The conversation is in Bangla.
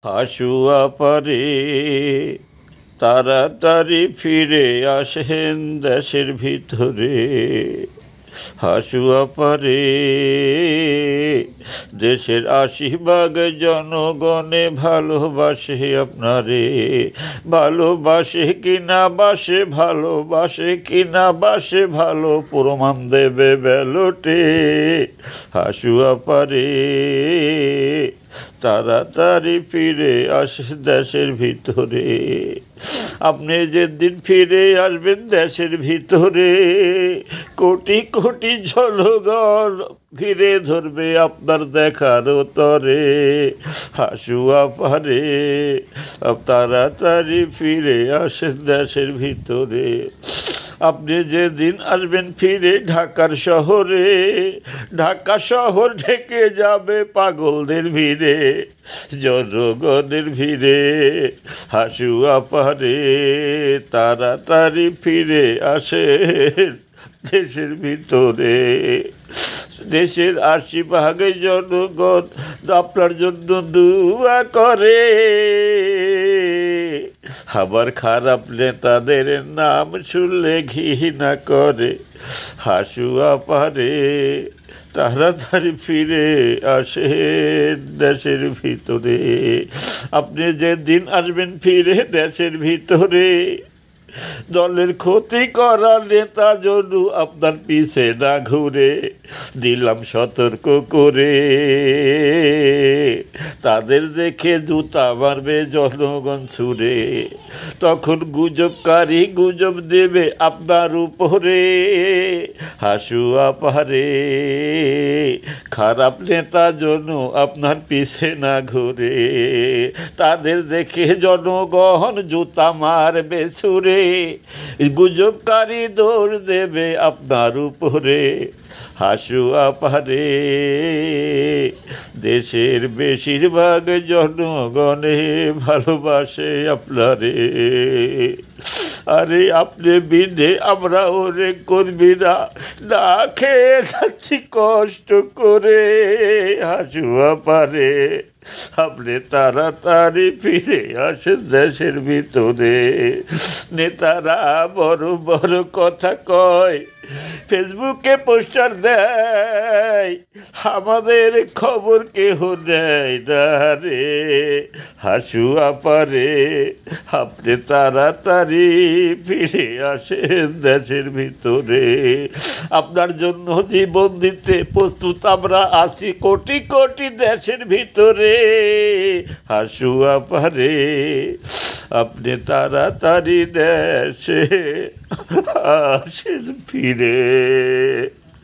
হাসুয়া পারে তাড়াতাড়ি ফিরে আসেন দেশের ভিতরে। হাসুয়া পারে দেশের ৮০ ভাগ জনগণে ভালোবাসে আপনারে। ভালোবাসে কিনা বাসে, ভালোবাসে কিনা বাসে ভালো, প্রমাণ দেবে ব্যালটে। হাসুয়া পারে তাড়াতাড়ি ফিরে আসে দেশের ভিতরে। আপনি যেদিন ফিরে আসবেন দেশের ভিতরে, কোটি কোটি জনগণ ঘিরে ধরবে আপনার দেখার তরে। হাসুয়া পারে তাড়াতাড়ি ফিরে আসেন দেশের ভিতরে। আপনি যেদিন আসবেন ফিরে ঢাকার শহরে, ঢাকা শহর ঢেকে যাবে পাগলদের ভিড়ে, জনগণের ভিড়ে। হাসুয়া পারে তাড়াতাড়ি ফিরে আসেন দেশের ভিতরে। দেশের ৮০ ভাগ জনগণ আপনার জন্য দুয়া করে। আবার খারাপ নেতাদের নাম শুনলে ঘৃণা করে। হাসুয়া পারে তাড়াতাড়ি ফিরে আসেন দেশের ভিতরে। আপনি যেদিন আসবেন ফিরে দেশের ভিতরে, দলের ক্ষতি করা নেতা যেন আপনার পিছে না ঘুরে। দিলাম সতর্ক করে, তাদের দেখে জুতা মারবে জনগণ ছুড়ে। তখন গুজবকারী গুজব দেবে আপনার উপরে। হাসুয়া পারে খারাপ নেতা যেন আপনার পিছে না ঘুরে। তাদের দেখে জনগণ জুতা মারবে ছুড়ে। গুজবকারী দৌড় দেবে আপনার উপরে। হাসুয়া পারে দেশের ৮০ ভাগ জনগণে ভালোবাসে আপনারে। আরে আপনি বিনে আমরা ওরে কর্মীরা না খেয়ে যাচ্ছি কষ্ট করে। হাসুয়া পারে আপনি তাড়াতাড়ি ফিরে আসেন দেশের ভিতরে। নেতারা বড় বড় কথা কয়, ফেসবুকে পোস্টার দেয়, আমাদের খবর কেহ নেয় না রে। হাসুয়া পারে আপনি তাড়াতাড়ি ফিরে আসেন দেশের ভিতরে। আপনার জন্য জীবন দিতে প্রস্তুত আমরা আছি কোটি কোটি দেশের ভিতরে। হাসুয়া পারে আপনি তাড়াতাড়ি দেশে আসেন ফিরে।